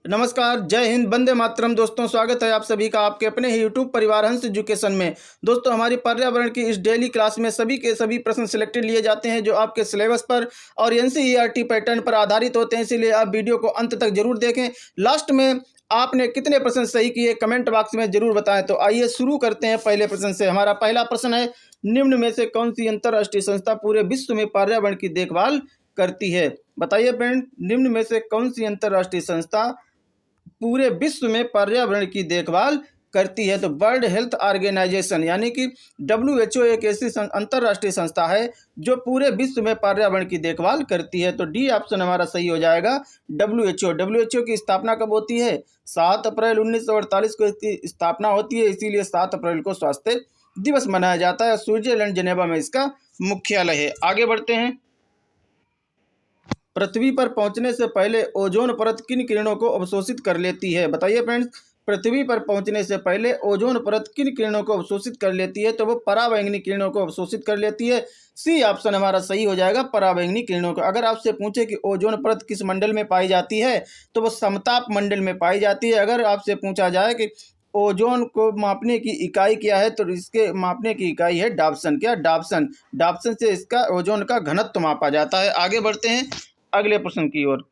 नमस्कार, जय हिंद, वंदे मातरम। दोस्तों, स्वागत है आप सभी का आपके अपने ही यूट्यूब परिवार हंस एजुकेशन में। दोस्तों, हमारी पर्यावरण की इस डेली क्लास में सभी के सभी प्रश्न सिलेक्टेड लिए जाते हैं जो आपके सिलेबस पर और एनसीईआरटी पैटर्न पर आधारित होते हैं। इसीलिए आप वीडियो को अंत तक जरूर देखें। लास्ट में आपने कितने प्रश्न सही किए कमेंट बॉक्स में जरूर बताएं। तो आइए शुरू करते हैं पहले प्रश्न से। हमारा पहला प्रश्न है, निम्न में से कौन सी अंतर्राष्ट्रीय संस्था पूरे विश्व में पर्यावरण की देखभाल करती है? बताइए फ्रेंड, निम्न में से कौन सी अंतर्राष्ट्रीय संस्था पूरे विश्व में पर्यावरण की देखभाल करती है? तो वर्ल्ड हेल्थ ऑर्गेनाइजेशन यानी कि WHO एक ऐसी अंतर्राष्ट्रीय संस्था है जो पूरे विश्व में पर्यावरण की देखभाल करती है। तो डी ऑप्शन हमारा सही हो जाएगा, WHO की स्थापना कब होती है? 7 अप्रैल 1948 को इसकी स्थापना होती है। इसीलिए 7 अप्रैल को स्वास्थ्य दिवस मनाया जाता है। स्विट्जरलैंड जेनेवा में इसका मुख्यालय है। आगे बढ़ते हैं। पृथ्वी पर पहुंचने से पहले ओजोन परत किन किरणों को अवशोषित कर लेती है? बताइए फ्रेंड्स, पृथ्वी पर पहुंचने से पहले ओजोन परत किन किरणों को अवशोषित कर लेती है? तो वो पराबैंगनी किरणों को अवशोषित कर लेती है। सी ऑप्शन हमारा सही हो जाएगा, पराबैंगनी किरणों को। अगर आपसे पूछे कि ओजोन परत किस मंडल में पाई जाती है तो वो समताप मंडल में पाई जाती है। अगर आपसे पूछा जाए कि ओजोन को मापने की इकाई क्या है तो इसके मापने की इकाई है डाप्सन। क्या? डाप्सन। डाप्सन से इसका ओजोन का घनत्व मापा जाता है। आगे बढ़ते हैं अगले प्रश्न की ओर।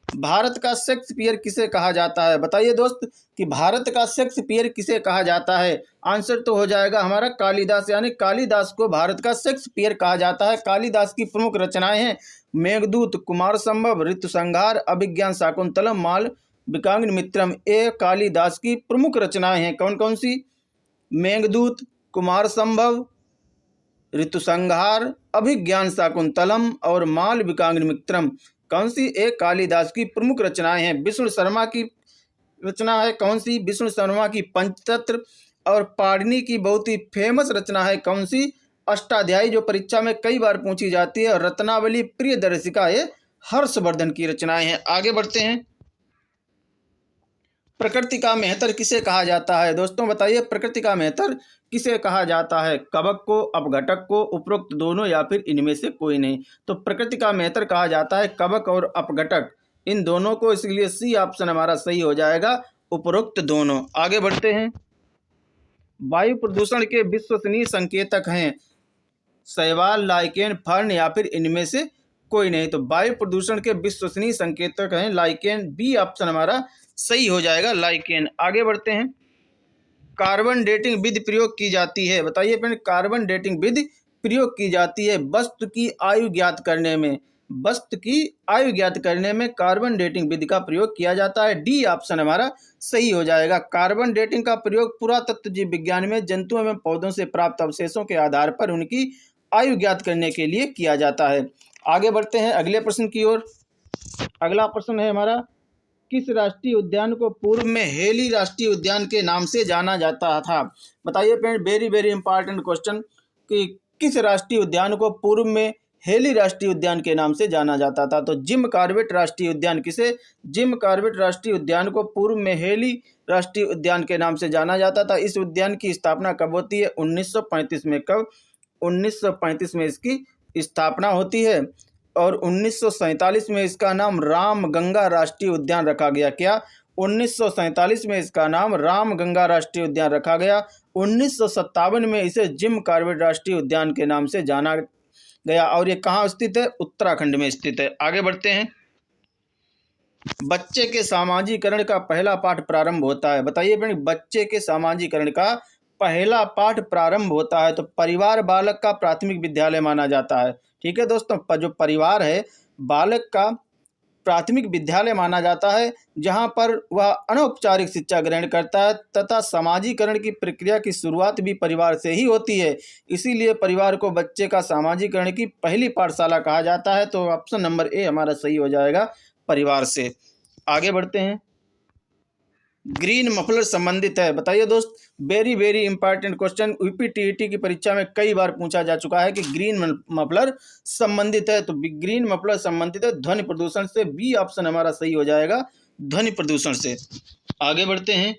भारत का शेक्सपियर किसे कहा जाता है? बताइए दोस्त कि भारत का शेक्सपियर किसे कहा जाता है? आंसर तो हो जाएगा हमारा कालिदास, यानी कालिदास को भारत का शेक्सपियर कहा जाता है। कालिदास की प्रमुख रचनाएं हैं मेघदूत, कुमार संभव, ऋतुसंहार, अभिज्ञान शाकुंतलम, माल विकाग्निमित्रम। ये कालिदास की प्रमुख रचनाएं हैं। कौन कौन सी? मेघदूत, कुमार संभव, ऋतुसंहार, अभिज्ञान शाकुंतलम और माल विकाग्निमित्रम। कौन सी? एक कालिदास की प्रमुख रचनाएं हैं। विष्णु शर्मा की रचना है कौन सी? विष्णु शर्मा की पंचतंत्र। और पाणिनि की बहुत ही फेमस रचना है कौन सी? अष्टाध्यायी, जो परीक्षा में कई बार पूछी जाती है। और रत्नावली, प्रियदर्शिका, ये हर्षवर्धन की रचनाएं हैं। आगे बढ़ते हैं। प्रकृति का मेहतर किसे कहा जाता है? दोस्तों बताइए, प्रकृति का मेहतर किसे कहा जाता है? कवक को, अपघटक को, उपरोक्त दोनों, या फिर इनमें से कोई नहीं? तो प्रकृति का मेहतर कहा जाता है कवक और अपघटक, इन दोनों को। इसलिए सी ऑप्शन हमारा सही हो जाएगा, उपरोक्त दोनों। आगे बढ़ते हैं। वायु प्रदूषण के विश्वसनीय संकेतक हैं शैवाल, लाइकेन, फर्न, या फिर इनमें से कोई नहीं? तो वायु प्रदूषण के विश्वसनीय संकेतक हैं लाइकेन। बी ऑप्शन हमारा सही हो जाएगा, लाइकेन। आगे बढ़ते हैं। कार्बन डेटिंग विधि प्रयोग की जाती है? बताइए फ्रेंड, कार्बन डेटिंग विधि प्रयोग की जाती है वस्तु की आयु ज्ञात करने में। वस्तु की आयु ज्ञात करने में कार्बन डेटिंग विधि का प्रयोग किया जाता है। डी ऑप्शन हमारा सही हो जाएगा। कार्बन डेटिंग का प्रयोग पुरातत्व जीव विज्ञान में जंतुओं एवं पौधों से प्राप्त अवशेषों के आधार पर उनकी आयु ज्ञात करने के लिए किया जाता है। आगे बढ़ते हैं अगले प्रश्न की ओर। अगला प्रश्न है हमारा, किस राष्ट्रीय उद्यान को पूर्व में हेली राष्ट्रीय उद्यान के नाम से जाना जाता था? बताइए friend, very very important question, कि किस राष्ट्रीय उद्यान को पूर्व में हेली राष्ट्रीय उद्यान के नाम से जाना जाता था? तो जिम कॉर्बेट राष्ट्रीय उद्यान। किसे? जिम कॉर्बेट राष्ट्रीय उद्यान को पूर्व में हेली राष्ट्रीय उद्यान के नाम से जाना जाता था। इस उद्यान की स्थापना कब होती है? 1935 में। कब? 1935 में इसकी स्थापना होती है। और 1947 में इसका नाम रामगंगा राष्ट्रीय उद्यान रखा गया। क्या? 1947 में इसका नाम रामगंगा राष्ट्रीय उद्यान रखा गया। 1957 में इसे जिम कॉर्बेट राष्ट्रीय उद्यान के नाम से जाना गया। और ये कहाँ स्थित है? उत्तराखंड में स्थित है। आगे बढ़ते हैं। बच्चे के सामाजिकरण का पहला पाठ प्रारंभ होता है? बताइए फ्रेंड, बच्चे के सामाजिकरण का पहला पाठ प्रारंभ होता है तो परिवार बालक का प्राथमिक विद्यालय माना जाता है। ठीक है दोस्तों, जो परिवार है बालक का प्राथमिक विद्यालय माना जाता है, जहां पर वह अनौपचारिक शिक्षा ग्रहण करता है तथा सामाजिकरण की प्रक्रिया की शुरुआत भी परिवार से ही होती है। इसीलिए परिवार को बच्चे का सामाजिकरण की पहली पाठशाला कहा जाता है। तो ऑप्शन नंबर ए हमारा सही हो जाएगा, परिवार से। आगे बढ़ते हैं। ग्रीन मफलर संबंधित है? बताइए दोस्त, very very important question, UPTET की परीक्षा में कई बार पूछा जा चुका है कि ग्रीन मफलर संबंधित है। तो ग्रीन मफलर संबंधित है ध्वनि प्रदूषण से। बी ऑप्शन हमारा सही हो जाएगा, ध्वनि प्रदूषण से। आगे बढ़ते हैं।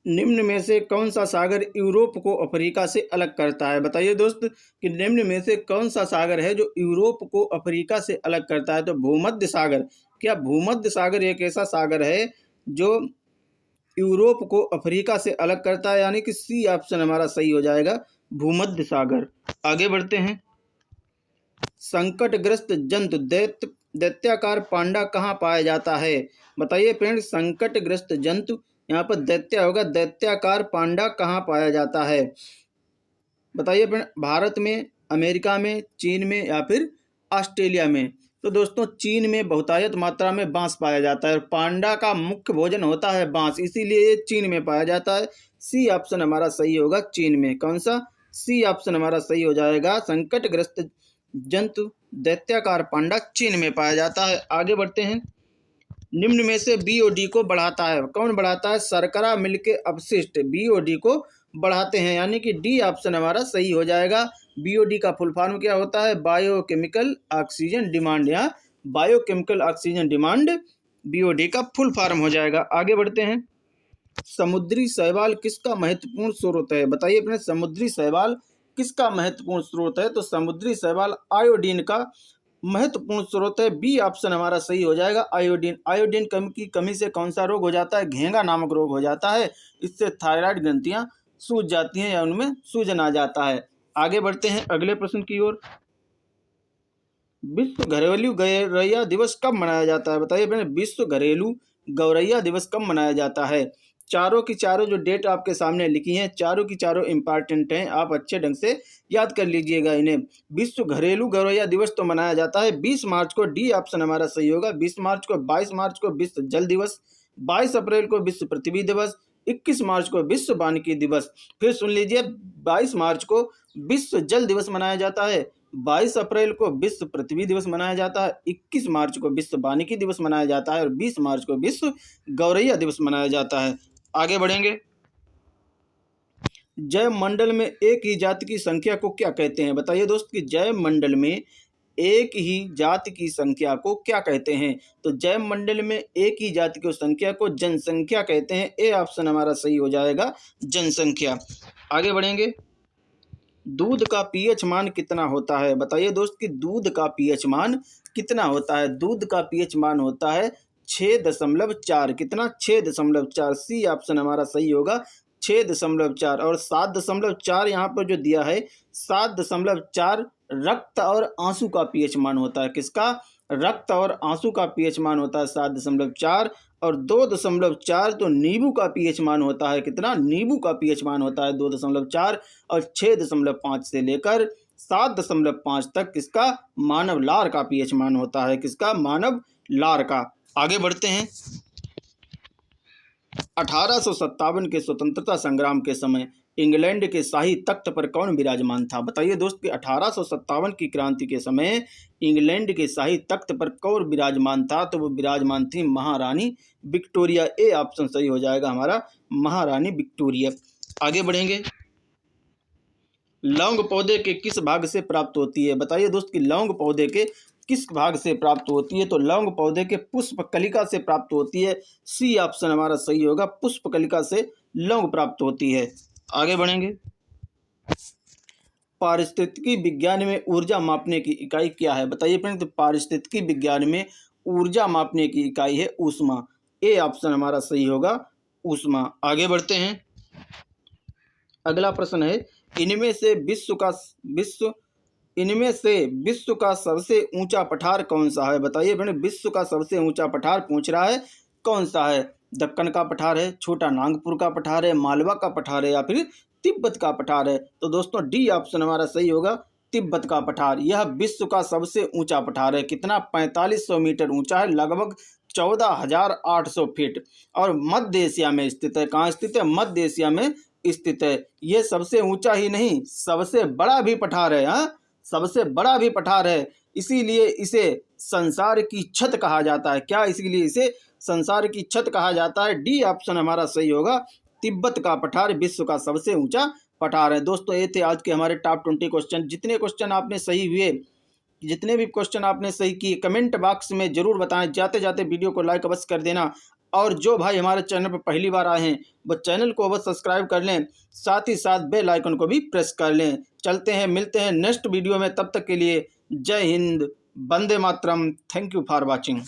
निम्न में से कौन सा सागर यूरोप को अफ्रीका से अलग करता है? बताइए दोस्त कि निम्न में से कौन सा सागर है जो यूरोप को अफ्रीका से अलग करता है? तो भूमध्य सागर। क्या भूमध्य सागर एक ऐसा सागर है जो यूरोप को अफ्रीका से अलग करता है, यानी कि सी ऑप्शन हमारा सही हो जाएगा, भूमध्य सागर। आगे बढ़ते हैं। संकटग्रस्त जंतु दैत्याकार पांडा कहाँ पाया जाता है? बताइए फ्रेंड, संकटग्रस्त जंतु, यहाँ पर दैत्य होगा, दैत्याकार पांडा कहाँ पाया जाता है? बताइए फ्रेंड, भारत में, अमेरिका में, चीन में या फिर ऑस्ट्रेलिया में? तो दोस्तों चीन में बहुतायत मात्रा में बांस पाया जाता है और पांडा का मुख्य भोजन होता है बांस, इसीलिए ये चीन में पाया जाता है। सी ऑप्शन हमारा सही होगा, चीन में। कौन सा? सी ऑप्शन हमारा सही हो जाएगा, संकटग्रस्त जंतु दैत्याकार पांडा चीन में पाया जाता है। आगे बढ़ते हैं। निम्न में से बीओडी को बढ़ाता है, कौन बढ़ाता है? शर्करा मिल के अपशिष्ट बीओडी को बढ़ाते हैं, यानी कि डी ऑप्शन हमारा सही हो जाएगा। बीओडी का फुल फॉर्म क्या होता है? बायोकेमिकल ऑक्सीजन डिमांड, या बायोकेमिकल ऑक्सीजन डिमांड बीओडी का फुल फॉर्म हो जाएगा। आगे बढ़ते हैं। समुद्री शैवाल किसका महत्वपूर्ण स्रोत है? बताइए अपने, समुद्री शैवाल किसका महत्वपूर्ण स्रोत है? तो समुद्री शैवाल आयोडीन का महत्वपूर्ण स्रोत है। बी ऑप्शन हमारा सही हो जाएगा, आयोडीन। आयोडीन की कमी से कौन सा रोग हो जाता है? घेंगा नामक रोग हो जाता है। इससे थायराइड ग्रंथियां सूज जाती हैं या उनमें सूजन आ जाता है। आगे बढ़ते हैं अगले प्रश्न की ओर। विश्व घरेलू गौरैया दिवस कब मनाया जाता है? बताइए अपने, विश्व घरेलू गौरैया दिवस कब मनाया जाता है? चारों की चारों जो डेट आपके सामने लिखी हैं, चारों की चारों इंपॉर्टेंट हैं, आप अच्छे ढंग से याद कर लीजिएगा इन्हें। विश्व घरेलू गौरैया दिवस तो मनाया जाता है 20 मार्च को, डी ऑप्शन हमारा सही होगा। 20 मार्च को, 22 मार्च को विश्व जल दिवस, 22 अप्रैल को विश्व पृथ्वी दिवस, 21 मार्च को विश्व वानिकी दिवस। फिर सुन लीजिए, 22 मार्च को विश्व जल दिवस मनाया जाता है, 22 अप्रैल को विश्व पृथ्वी दिवस मनाया जाता है, 21 मार्च को विश्व वानिकी दिवस मनाया जाता है और 20 मार्च को विश्व गौरैया दिवस मनाया जाता है। आगे बढ़ेंगे। जैव मंडल में एक ही जाति की संख्या को क्या कहते हैं? बताइए दोस्त कि जैव मंडल में एक ही जाति की संख्या को क्या कहते हैं? तो जैव मंडल में एक ही जाति की संख्या को जनसंख्या कहते हैं। ए ऑप्शन हमारा सही हो जाएगा, जनसंख्या। आगे बढ़ेंगे। दूध का पीएच मान कितना होता है? बताइए दोस्त कि दूध का पीएच मान कितना होता है? दूध का पीएच मान होता है 6.4। कितना? 6.4। सी ऑप्शन हमारा सही होगा, 6.4। और 7.4 यहाँ पर जो दिया है, 7.4 रक्त और आंसू का पीएच मान होता है। किसका? रक्त और आंसू का पीएच मान होता है 7.4। और 2.4 तो नींबू का पीएच मान होता है। कितना? नींबू का पीएच मान होता है 2.4। और 6.5 से लेकर 7.5 तक किसका? मानव लार का पीएच मान होता है। किसका? मानव लार का। आगे बढ़ते हैं। 1857 के स्वतंत्रता संग्राम के समय इंग्लैंड के शाही तख्त पर कौन विराजमान था? बताइए दोस्त कि 1857 की क्रांति के समय इंग्लैंड के शाही तख्त पर कौन विराजमान था? तो वो विराजमान थी महारानी विक्टोरिया। ए ऑप्शन सही हो जाएगा हमारा, महारानी विक्टोरिया। आगे बढ़ेंगे। लौंग पौधे के किस भाग से प्राप्त होती है? बताइए दोस्त कि लौंग पौधे के किस भाग से प्राप्त होती है? तो लौंग पौधे के पुष्प कलिका से प्राप्त होती है। सी ऑप्शन हमारा सही होगा, पुष्प कलिका से लौंग प्राप्त होती है। आगे बढ़ेंगे। पारिस्थितिकी विज्ञान में ऊर्जा मापने की इकाई क्या है? बताइए फ्रेंड, तो पारिस्थितिकी विज्ञान में ऊर्जा मापने की इकाई है ऊष्मा। ए ऑप्शन हमारा सही होगा, ऊष्मा। आगे बढ़ते हैं। अगला प्रश्न है, इनमें से विश्व का सबसे ऊंचा पठार कौन सा है? बताइए फ्रेंड, विश्व का सबसे ऊंचा पठार पूछ रहा है, कौन सा है? दक्कन का पठार है, छोटा नागपुर का पठार है, मालवा का पठार है या फिर तिब्बत का पठार है? तो दोस्तों डी ऑप्शन हमारा सही होगा, तिब्बत का पठार। यह विश्व का सबसे ऊंचा पठार है। कितना? 4500 मीटर ऊंचा है, लगभग 14,800 फीट, और मध्य एशिया में स्थित है। कहाँ स्थित है? मध्य एशिया में स्थित है। ये सबसे ऊंचा ही नहीं, सबसे बड़ा भी पठार है। हाँ, सबसे बड़ा भी पठार है, इसीलिए इसे संसार की छत कहा जाता है। क्या? इसीलिए इसे संसार की छत कहा जाता है। डी ऑप्शन हमारा सही होगा, तिब्बत का पठार विश्व का सबसे ऊंचा पठार है। दोस्तों ये थे आज के हमारे टॉप 20 क्वेश्चन। जितने क्वेश्चन आपने सही हुए, जितने भी क्वेश्चन आपने सही किए, कमेंट बॉक्स में जरूर बताएं। जाते जाते वीडियो को लाइक अवश्य कर देना, और जो भाई हमारे चैनल पर पहली बार आए हैं वो चैनल को अवश्य सब्सक्राइब कर लें, साथ ही साथ बेल आइकन को भी प्रेस कर लें। चलते हैं, मिलते हैं नेक्स्ट वीडियो में, तब तक के लिए जय हिंद, वंदे मातरम। Thank you for watching.